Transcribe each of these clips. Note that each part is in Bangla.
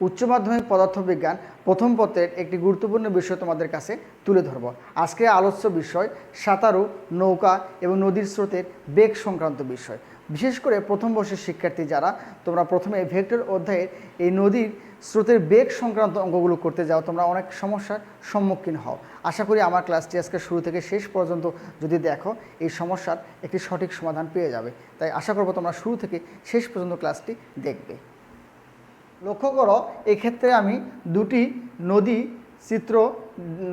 উচ্চ মাধ্যমিক পদার্থবিজ্ঞান প্রথম পত্রের একটি গুরুত্বপূর্ণ বিষয় তোমাদের কাছে তুলে ধরব। আজকে আলোচ্য বিষয় সাঁতারু, নৌকা এবং নদীর স্রোতের বেগ সংক্রান্ত বিষয়। বিশেষ করে প্রথম বর্ষের শিক্ষার্থী যারা, তোমরা প্রথমে ভেক্টর অধ্যায়ের এই নদীর স্রোতের বেগ সংক্রান্ত অঙ্কগুলো করতে যাও, তোমরা অনেক সমস্যার সম্মুখীন হও। আশা করি আমার ক্লাসটি আজকে শুরু থেকে শেষ পর্যন্ত যদি দেখো, এই সমস্যার একটি সঠিক সমাধান পেয়ে যাবে। তাই আশা করব তোমরা শুরু থেকে শেষ পর্যন্ত ক্লাসটি দেখবে। লক্ষ্য করো, এক্ষেত্রে আমি দুটি নদী চিত্র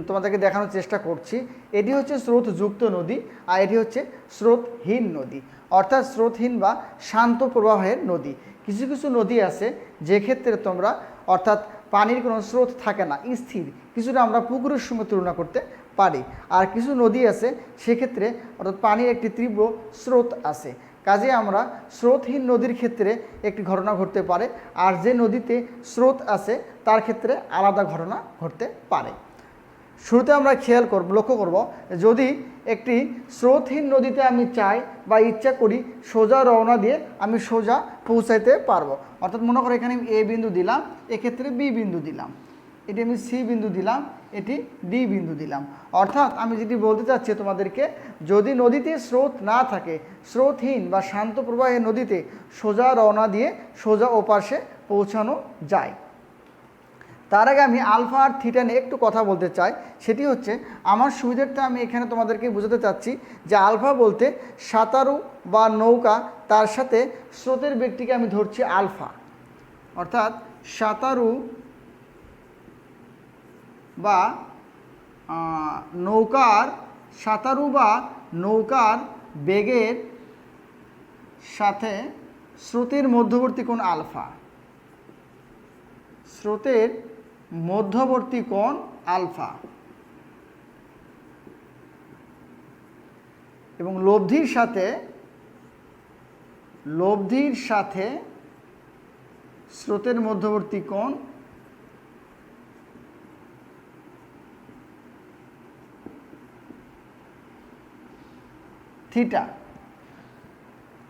তোমাদেরকে দেখানোর চেষ্টা করছি। এটি হচ্ছে স্রোতযুক্ত নদী আর এটি হচ্ছে স্রোতহীন নদী, অর্থাৎ স্রোতহীন বা শান্ত প্রবাহের নদী। কিছু কিছু নদী আছে যে ক্ষেত্রে তোমরা অর্থাৎ পানির কোনো স্রোত থাকে না, স্থির, কিছুটা আমরা পুকুরের সঙ্গে তুলনা করতে পারি। আর কিছু নদী আছে সেক্ষেত্রে অর্থাৎ পানির একটি তীব্র স্রোত আছে। কাজে আমরা স্রোতহীন নদীর ক্ষেত্রে একটি ঘটনা ঘটতে পারে, আর যে নদীতে স্রোত আছে তার ক্ষেত্রে আলাদা ঘটনা ঘটতে পারে। শুরুতে আমরা লক্ষ্য করব, যদি একটি স্রোতহীন নদীতে আমি চাই বা ইচ্ছা করি সোজা রওনা দিয়ে আমি সোজা পৌঁছাইতে পারবো। অর্থাৎ মনে করো এখানে আমি এ বিন্দু দিলাম, এক্ষেত্রে বি বিন্দু দিলাম, এটি আমি সি বিন্দু দিলাম, এটি ডি বিন্দু দিলাম। অর্থাৎ আমি যেটি বলতে চাচ্ছি তোমাদেরকে, যদি নদীতে স্রোত না থাকে, স্রোতহীন বা শান্ত প্রবাহের নদীতে সোজা রওনা দিয়ে সোজা ওপাশে পৌঁছানো যায়। তার আগে আমি আলফা আর থিটা নিয়ে একটু কথা বলতে চাই। সেটি হচ্ছে, আমার সুবিধার্থে আমি এখানে তোমাদেরকে বোঝাতে চাচ্ছি যে আলফা বলতে সাঁতারু বা নৌকা, তার সাথে স্রোতের বেগটিকে আমি ধরছি আলফা। অর্থাৎ সাঁতারু বা নৌকার বেগের সাথে স্রোতের মধ্যবর্তী কোণ আলফা, স্রোতের মধ্যবর্তী কোণ আলফা, এবং লব্ধির সাথে স্রোতের মধ্যবর্তী কোণ থিটা।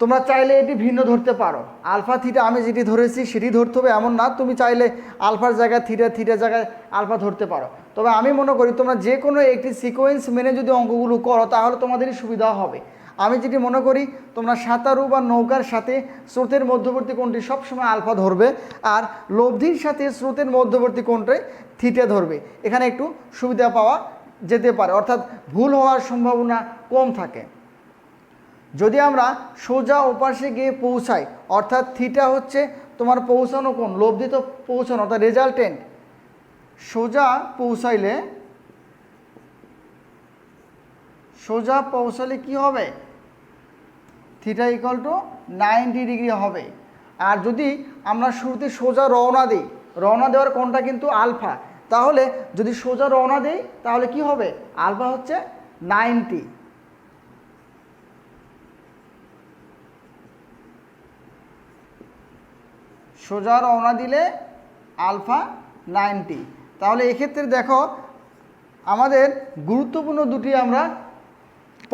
তোমরা চাইলে এটি ভিন্ন ধরতে পারো, আলফা থিটা আমি যেটি ধরেছি সেটি ধরতে হবে এমন না, তুমি চাইলে আলফার জায়গায় থিটা, থিটার জায়গায় আলফা ধরতে পারো। তবে আমি মনে করি তোমরা যে কোনো একটি সিকোয়েন্স মেনে যদি অঙ্কগুলো করো তাহলে তোমাদেরই সুবিধা হবে। আমি যেটি মনে করি, তোমরা সাঁতারু বা নৌকার সাথে স্রোতের মধ্যবর্তী কোণটি সবসময় আলফা ধরবে, আর লব্ধির সাথে স্রোতের মধ্যবর্তী কোণটাই থিটা ধরবে। এখানে একটু সুবিধা পাওয়া যেতে পারে, অর্থাৎ ভুল হওয়ার সম্ভাবনা কম থাকে। যদি আমরা সোজা ওপাশে গিয়ে পৌঁছাই, অর্থাৎ থিটা হচ্ছে তোমার পৌঁছানো কোণ, লব্ধি তো পৌঁছানো, অর্থাৎ রেজাল্টেন্ট। সোজা পৌঁছালে কি হবে? থিটা ইকুয়াল টু 90 ডিগ্রি হবে। আর যদি আমরা শুরুতে সোজা রওনা দিই, রওনা দেওয়ার কোণটা কিন্তু আলফা, তাহলে যদি সোজা রওনা দিই তাহলে কি হবে? আলফা হচ্ছে 90। সোজা রওনা দিলে আলফা 90। তাহলে এক্ষেত্রে দেখো, আমাদের গুরুত্বপূর্ণ দুটি আমরা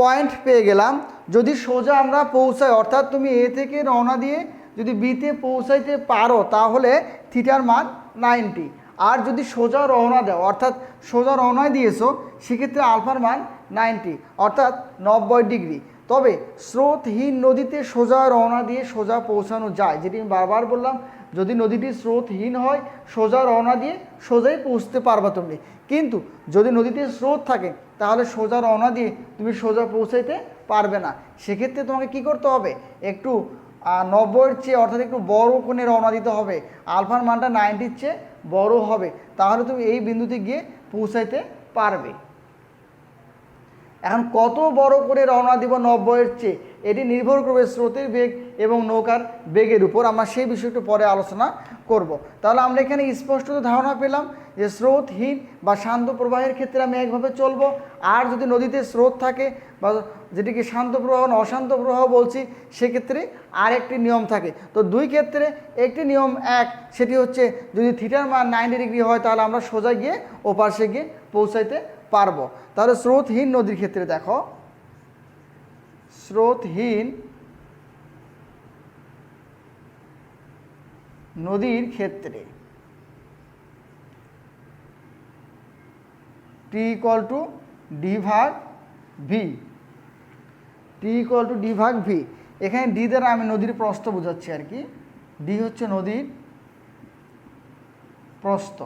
পয়েন্ট পেয়ে গেলাম। যদি সোজা আমরা পৌঁছাই, অর্থাৎ তুমি এ থেকে রওনা দিয়ে যদি বিতে পৌঁছাইতে পারো তাহলে থিটার মান 90। আর যদি সোজা রওনা দাও, অর্থাৎ সোজা রওনায় দিয়েছো, সেক্ষেত্রে আলফার মান 90, অর্থাৎ 90 ডিগ্রি। তবে স্রোতহীন নদীতে সোজা রওনা দিয়ে সোজা পৌঁছানো যায়, যেটি আমি বারবার বললাম। যদি নদীটি স্রোতহীন হয়, সোজা রওনা দিয়ে সোজাই পৌঁছতে পারবা তুমি। কিন্তু যদি নদীতে স্রোত থাকে তাহলে সোজা রওনা দিয়ে তুমি সোজা পৌঁছাইতে পারবে না। সেক্ষেত্রে তোমাকে কি করতে হবে? একটু 90-এর চেয়ে, অর্থাৎ একটু বড় কোণে রওনা দিতে হবে। আলফার মানটা 90-র চেয়ে বড় হবে, তাহলে তুমি এই বিন্দুতে গিয়ে পৌঁছাইতে পারবে। এখন কত বড় করে রওনা দিব 90-এর চেয়ে, এটি নির্ভর করবে স্রোতের বেগ এবং নৌকার বেগের উপর। আমরা সেই বিষয়টা পরে আলোচনা করব। তাহলে আমরা এখানে স্পষ্ট ধারণা পেলাম যে স্রোতহীন বা শান্ত প্রবাহের ক্ষেত্রে আমি একভাবে চলবো, আর যদি নদীতে স্রোত থাকে বা যেটিকে শান্ত প্রবাহ না অশান্ত প্রবাহ বলছি, সেক্ষেত্রে আরেকটি নিয়ম থাকে। তো দুই ক্ষেত্রে একটি নিয়ম এক, সেটি হচ্ছে যদি থিটার মান 90 ডিগ্রি হয় তাহলে আমরা সোজা গিয়ে ওপাশে গিয়ে পৌঁছাইতে পারবো। তাহলে স্রোতহীন নদীর ক্ষেত্রে দেখো, স্রোতহীন নদীর ক্ষেত্রে টি ইকুয়াল টু ডি ভাগ V, T equal to D ভাগ ভি। এখানে ডি দ্বারা আমি নদীর প্রস্থ বোঝাচ্ছি আর কি, ডি হচ্ছে নদীর প্রস্থ।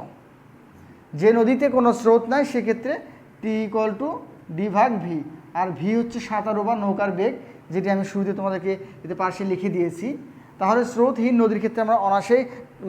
যে নদীতে কোনো স্রোত নাই সেক্ষেত্রে টি ইকুয়াল টু ডি ভাগ ভি, আর ভি হচ্ছে সাঁতারু বা নৌকার বেগ, যেটি আমি শুরুতে তোমাদেরকে এতে পাশে লিখে দিয়েছি। তাহলে স্রোতহীন নদীর ক্ষেত্রে আমরা অনায়াসেই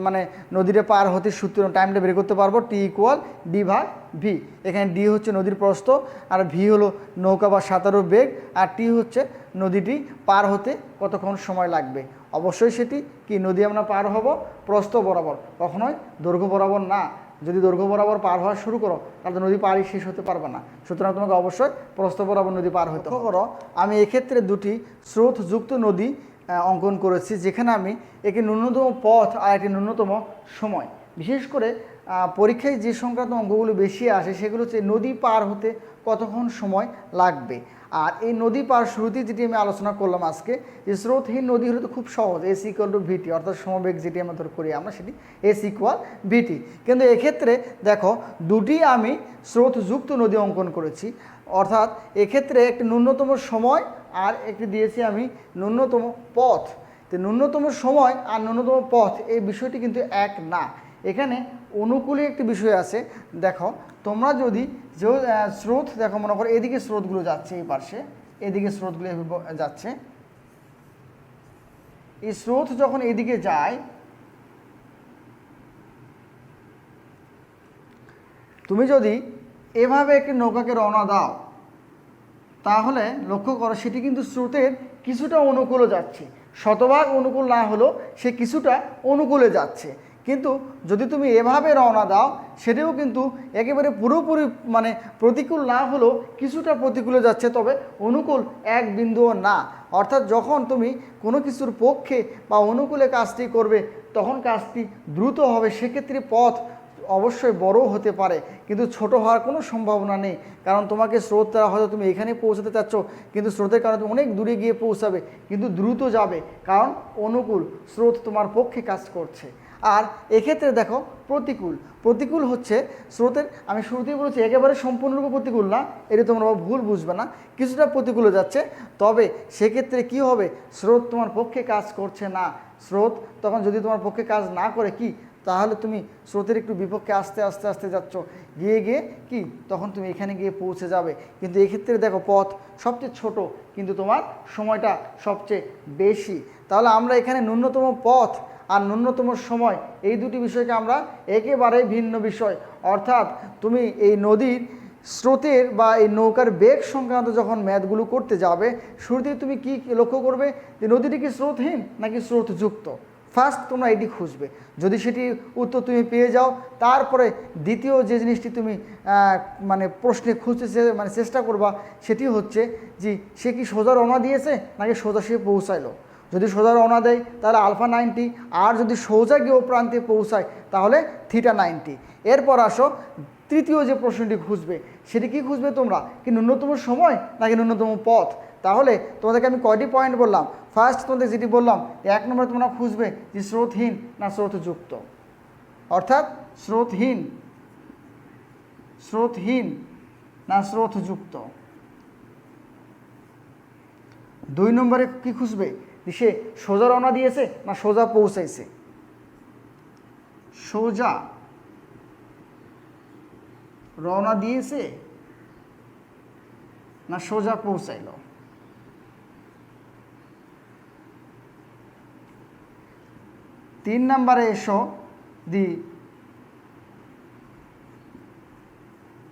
মানে নদীটা পার হতে সূত্র টাইমটা বের করতে পারবো, টি ইকুয়াল ডি ভাগ ভি। এখানে ডি হচ্ছে নদীর প্রস্থ, আর ভি হলো নৌকা বা সাঁতারুর বেগ, আর টি হচ্ছে নদীটি পার হতে কতক্ষণ সময় লাগবে। অবশ্যই সেটি কি নদী আমরা পার হব প্রস্থ বরাবর, কখনোই দৈর্ঘ্য বরাবর না। যদি দৈর্ঘ্য বরাবর পার হওয়া শুরু করো তাহলে নদী পারই শেষ হতে পারবে না, সুতরাং তোমাকে অবশ্যই প্রস্থ বরাবর নদী পার হতে করো। আমি এক্ষেত্রে দুটি স্রোতযুক্ত নদী অঙ্কন করেছি, যেখানে আমি একটি ন্যূনতম পথ আর একটি ন্যূনতম সময়, বিশেষ করে পরীক্ষায় যে সংক্রান্ত অঙ্কগুলো বেশি আসে সেগুলো হচ্ছে নদী পার হতে কতক্ষণ সময় লাগবে। আর এই নদী পার শুরুতেই যেটি আমি আলোচনা করলাম আজকে, যে স্রোতহীন নদী হলে তো খুব সহজ, এস ইকুয়াল টু ভিটি, অর্থাৎ সমবেগ যেটি আমরা করি আমরা সেটি এস ইকুয়াল ভিটি। কিন্তু এক্ষেত্রে দেখো দুটি আমি স্রোতযুক্ত নদী অঙ্কন করেছি, অর্থাৎ এক্ষেত্রে একটি ন্যূনতম সময় আর একটি দিয়েছি আমি ন্যূনতম পথ। তো ন্যূনতম সময় আর ন্যূনতম পথ এই বিষয়টি কিন্তু এক না, এখানে অনুকূলে একটি বিষয় আছে। দেখো তোমরা যদি যে স্রোত দেখো, মনে করো এদিকে স্রোতগুলো যাচ্ছে, এই পাশে এদিকে স্রোতগুলো যাচ্ছে, এই স্রোত যখন এদিকে যায় তুমি যদি এভাবে একটি নৌকাকে রওনা দাও তাহলে লক্ষ্য করো সেটি কিন্তু স্রোতের কিছুটা অনুকূলে যাচ্ছে, শতভাগ অনুকূল না হলেও সে কিছুটা অনুকূলে যাচ্ছে। কিন্তু যদি তুমি এভাবে রওনা দাও সেটিও কিন্তু একেবারে পুরোপুরি মানে প্রতিকূল না হলেও কিছুটা প্রতিকূলে যাচ্ছে, তবে অনুকূল এক বিন্দুও না। অর্থাৎ যখন তুমি কোনো কিছুর পক্ষে বা অনুকূলে কাজটি করবে তখন কাজটি দ্রুত হবে, সেক্ষেত্রে পথ অবশ্যই বড় হতে পারে কিন্তু ছোট হওয়ার কোনো সম্ভাবনা নেই, কারণ তোমাকে স্রোত দ্বারা হয়তো তুমি এখানে পৌঁছাতে চাচ্ছ কিন্তু স্রোতের কারণে তুমি অনেক দূরে গিয়ে পৌঁছাবে, কিন্তু দ্রুত যাবে কারণ অনুকূল স্রোত তোমার পক্ষে কাজ করছে। আর এক্ষেত্রে দেখো প্রতিকূল, প্রতিকূল হচ্ছে স্রোতের, আমি শুরুতেই বলেছি একেবারে সম্পূর্ণরূপে প্রতিকূল না, এটা তোমরা ভুল বুঝবে না, কিছুটা প্রতিকূলে যাচ্ছে, তবে সেক্ষেত্রে কি হবে, স্রোত তোমার পক্ষে কাজ করছে না। স্রোত তখন যদি তোমার পক্ষে কাজ না করে কি, তাহলে তুমি স্রোতের একটু বিপক্ষে আস্তে আস্তে আস্তে যাচ্ছ, গিয়ে গিয়ে কি তখন তুমি এখানে গিয়ে পৌঁছে যাবে। কিন্তু এক্ষেত্রে দেখো পথ সবচেয়ে ছোট কিন্তু তোমার সময়টা সবচেয়ে বেশি। তাহলে আমরা এখানে ন্যূনতম পথ আর ন্যূনতম সময় এই দুটি বিষয়কে আমরা একেবারেই ভিন্ন বিষয়, অর্থাৎ তুমি এই নদীর স্রোতের বা এই নৌকার বেগ সংক্রান্ত যখন ম্যাথগুলো করতে যাবে শুরুতেই তুমি কি লক্ষ্য করবে যে নদীটি কি স্রোতহীন নাকি স্রোতযুক্ত, ফার্স্ট তোমরা এটি খুঁজবে। যদি সেটি উত্তর তুমি পেয়ে যাও তারপরে দ্বিতীয় যে জিনিসটি তুমি মানে প্রশ্নে খুঁজতে মানে চেষ্টা করবা সেটি হচ্ছে যে সে কি সোজা রওনা দিয়েছে নাকি সোজা সে পৌঁছাইলো। যদি সোজা রওনা দেয় তাহলে আলফা 90, আর যদি সোজা গিয়ে প্রান্তে পৌঁছায় তাহলে থিটা 90। এরপর আসো তৃতীয় যে প্রশ্নটি খুঁজবে সেটি কি খুঁজবে তোমরা, কি ন্যূনতম সময় নাকি ন্যূনতম পথ। তাহলে তোমাদেরকে আমি কয়টি পয়েন্ট বললাম, ফার্স্ট তোমাদের যেটি বললাম 1 নম্বরে তোমরা খুঁজবে যে স্রোতহীন না স্রোতযুক্ত, অর্থাৎ স্রোতহীন না স্রোতযুক্ত। 2 নম্বরে কি খুঁজবে, সে সোজা রওনা দিয়েছে না সোজা পৌঁছাইছে, সোজা রওনা দিয়েছে না সোজা পৌঁছাইল। 3 নম্বরে এসো দি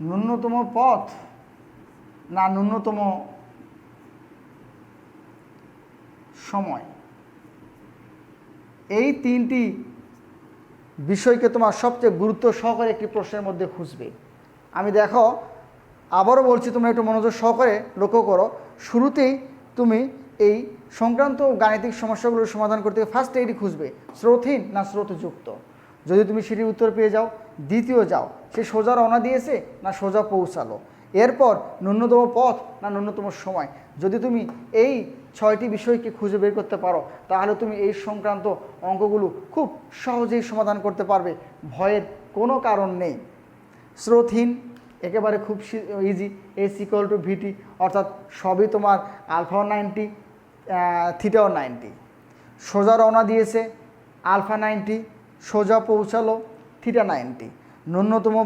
ন্যূনতম পথ না ন্যূনতম সময়। এই 3টি বিষয়কে তোমার সবচেয়ে গুরুত্ব সহকারে একটি প্রশ্নের মধ্যে খুঁজবে। আমি দেখো আবারও বলছি, তোমরা একটু মনোযোগ সহকারে লক্ষ্য করো, শুরুতেই তুমি এই সংক্রান্ত গাণিতিক সমস্যাগুলোর সমাধান করতে ফার্স্ট এইটি খুঁজবে স্রোতহীন না স্রোতযুক্ত। যদি তুমি সেটির উত্তর পেয়ে যাও দ্বিতীয় যাও সে সোজা রওনা দিয়েছে না সোজা পৌঁছালো, এরপর ন্যূনতম পথ না ন্যূনতম সময়। যদি তুমি এই 6টি বিষয়কে খুঁজে বের করতে পারো তাহলে তুমি এই সংক্রান্ত অঙ্কগুলো খুব সহজেই সমাধান করতে পারবে, ভয়ের কোনো কারণ নেই। স্রোতহীন একেবারে খুব ইজি, এস ইকুয়াল টু ভিটি, অর্থাৎ সবই তোমার আলফাও 90 থিটাও 90। সোজা রওনা দিয়েছে আলফা 90, সোজা পৌঁছালো থিটা 90। ন্যূনতম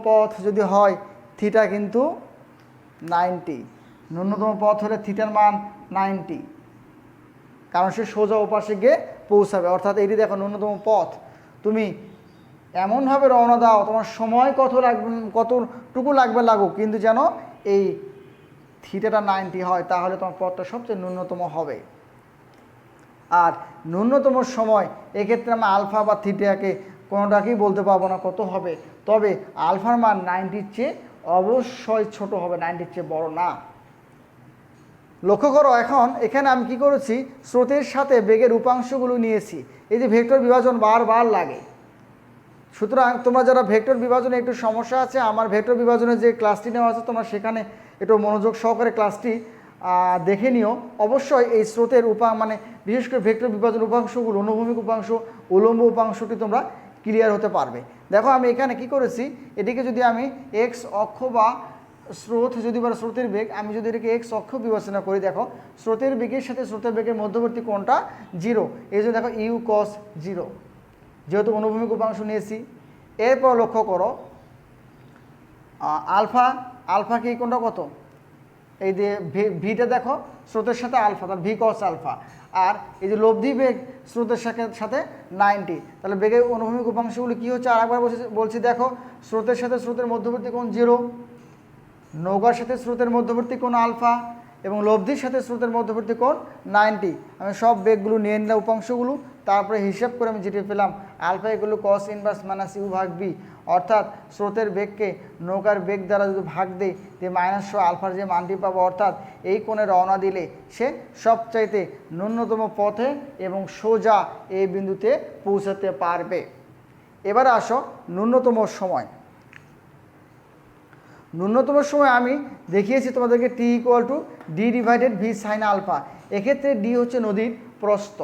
পথ যদি হয় থিটা কিন্তু 90, ন্যূনতম পথ হলে থিটার মান 90, কারণ সে সোজা ওপাশে গিয়ে পৌঁছাবে। অর্থাৎ এটি দেখো ন্যূনতম পথ। তুমি এমনভাবে রওনা দাও তোমার সময় কতটুকু লাগুক, কিন্তু যেন এই থিটাটা 90 হয়, তাহলে তোমার পথটা সবচেয়ে ন্যূনতম হবে। আর ন্যূনতম সময় এক্ষেত্রে আমরা আলফা বা থিটাকে কোনোটাকেই বলতে পারবো না কত হবে, তবে আলফার মান 90-র চেয়ে অবশ্যই ছোট হবে, 90-র চেয়ে বড় না। লক্ষ্য করো, এখন এখানে আমি কি করেছি, স্রোতের সাথে বেগের উপাংশগুলো নিয়েছি। এই যে ভেক্টর বিভাজন বারবার লাগে, সুতরাং তোমরা যারা ভেক্টর বিভাজনে একটু সমস্যা আছে, আমার ভেক্টর বিভাজনের যে ক্লাসটি নেওয়া আছে তোমরা সেখানে একটু মনোযোগ সহকারে ক্লাসটি দেখে নিও। অবশ্যই এই স্রোতের মানে বিশেষ করে ভেক্টর বিভাজন উপাংশগুলো, অনুভূমিক উপাংশ, উলম্ব উপাংশটি তোমরা ক্লিয়ার হতে পারবে। দেখো আমি এখানে কি করেছি, এটিকে যদি আমি এক্স অক্ষ বা স্রোত যদি বলে স্রোতের বেগ, আমি যদি এটাকে এক্স অক্ষ বিবেচনা করি, দেখো স্রোতের বেগের সাথে স্রোতের বেগের মধ্যবর্তী কোণটা 0, এই জন্য দেখো ইউ কস 0, যেহেতু অনুভূমিক উপাংশ নিয়েছি। এরপর লক্ষ্য করো আলফা কি কোণটা কত, এই যে ভিটা দেখো স্রোতের সাথে আলফা, তাহলে ভি কস আলফা। আর এই যে লব্ধি বেগ স্রোতের সাথে 90, তাহলে বেগের অনুভূমিক উপাংশগুলি কী হচ্ছে, আরেকবার বলছি দেখো, স্রোতের সাথে স্রোতের মধ্যবর্তী কোণ 0, নৌকার সাথে স্রোতের মধ্যবর্তী কোণ আলফা, এবং লব্ধির সাথে স্রোতের মধ্যবর্তী কোণ 90। আমি সব বেগগুলো নিয়ে নিলাম উপাংশগুলো, তারপরে হিসাব করে আমি যেটি পেলাম আলফা এগুলো কস ইনভার্স মাইনাস ইউ ভাগ বি, অর্থাৎ স্রোতের বেগকে নৌকার বেগ দ্বারা যদি ভাগ দেই যে -100 আলফার যে মানটি পাবো, অর্থাৎ এই কোণে রওনা দিলে সে সবচাইতে ন্যূনতম পথে এবং সোজা এই বিন্দুতে পৌঁছাতে পারবে। এবারে আসো ন্যূনতম সময়। ন্যূনতম সময় আমি দেখিয়েছি তোমাদেরকে T equal to D divided V sine alpha. এক্ষেত্রে ডি হচ্ছে নদীর প্রস্থ।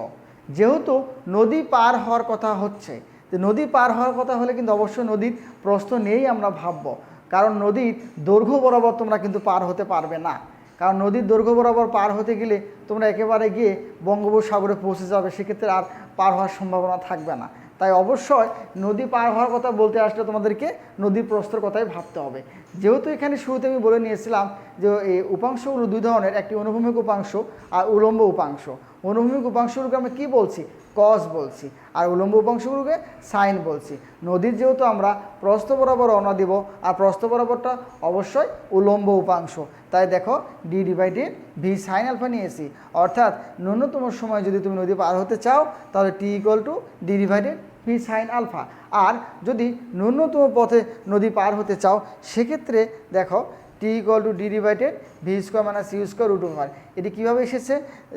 যেহেতু নদী পার হওয়ার কথা হচ্ছে, তো নদী পার হওয়ার কথা হলে কিন্তু অবশ্যই নদীর প্রস্থ নিয়েই আমরা ভাববো, কারণ নদীর দৈর্ঘ্য বরাবর তোমরা কিন্তু পার হতে পারবে না। কারণ নদীর দৈর্ঘ্য বরাবর পার হতে গেলে তোমরা একেবারে গিয়ে বঙ্গোপসাগরে পৌঁছে যাবে, সেক্ষেত্রে আর পার হওয়ার সম্ভাবনা থাকবে না। তাই অবশ্যই নদী পার হওয়ার কথা বলতে আসলে তোমাদেরকে নদীর প্রস্থের কথাই ভাবতে হবে। যেহেতু এখানে শুরুতে আমি বলে নিয়েছিলাম যে এই উপাংশগুলো দুই ধরনের, একটি অনুভূমিক উপাংশ আর উলম্ব উপাংশ। অনুভূমিক উপাংশগুলোকে আমি কি বলছি, কস বলছি, আর উলম্ব উপাংশগুলোকে সাইন বলছি। নদীর যেহেতু আমরা প্রস্থ বরাবর রওনা দিব, আর প্রস্থ বরাবরটা অবশ্যই উলম্ব উপাংশ, তাই দেখো D divided V sine alpha নিয়েছি। অর্থাৎ ন্যূনতম সময় যদি তুমি নদী পার হতে চাও তাহলে T equal to D divided V sine alpha. আর যদি ন্যূনতম পথে নদী পার হতে চাও সেক্ষেত্রে দেখো T equal to D divided V square minus U square root over. এটি কীভাবে এসেছে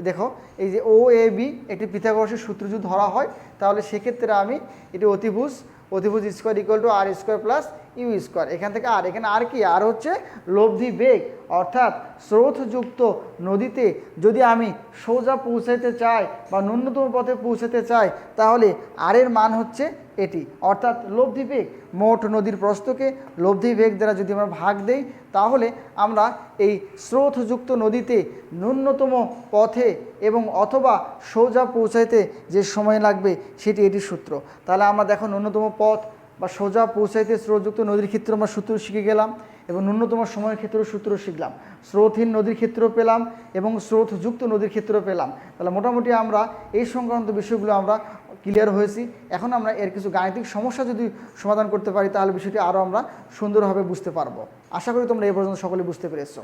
দেখো, এই যে ও এ বি একটি পিথাগোরাসের সূত্র যদি ধরা হয় তাহলে সেক্ষেত্রে আমি এটি অতিভুজ square equal to R square plus U square, এখান থেকে আর, এখানে আর কি, আর হচ্ছে লব্ধি বেগ। অর্থাৎ স্রোতযুক্ত নদীতে যদি আমি সোজা পৌঁছাতে চাই বা ন্যূনতম পথে পৌঁছাতে চাই তাহলে আর এর মান হচ্ছে এটি, অর্থাৎ লব্ধি বেগ। মোট নদীর প্রস্থকে লব্ধি বেগ দ্বারা যদি আমরা ভাগ দেই তাহলে আমরা এই স্রোতযুক্ত নদীতে ন্যূনতম পথে এবং অথবা সোজা পৌঁছাইতে যে সময় লাগবে সেটি এটির সূত্র। তাহলে আমরা দেখো ন্যূনতম পথ বা সোজা পৌঁছাইতে স্রোতযুক্ত নদীর ক্ষেত্রে আমরা সূত্র শিখে গেলাম এবং ন্যূনতম সময়ের ক্ষেত্রেও সূত্র শিখলাম, স্রোতহীন নদীর ক্ষেত্রেও পেলাম এবং স্রোতযুক্ত নদীর ক্ষেত্রেও পেলাম। তাহলে মোটামুটি আমরা এই সংক্রান্ত বিষয়গুলো আমরা ক্লিয়ার হয়েছি। এখন আমরা এর কিছু গাণিতিক সমস্যা যদি সমাধান করতে পারি তাহলে বিষয়টি আরও আমরা সুন্দরভাবে বুঝতে পারবো। আশা করি তোমরা এই পর্যন্ত সকলে বুঝতে পেরেছো।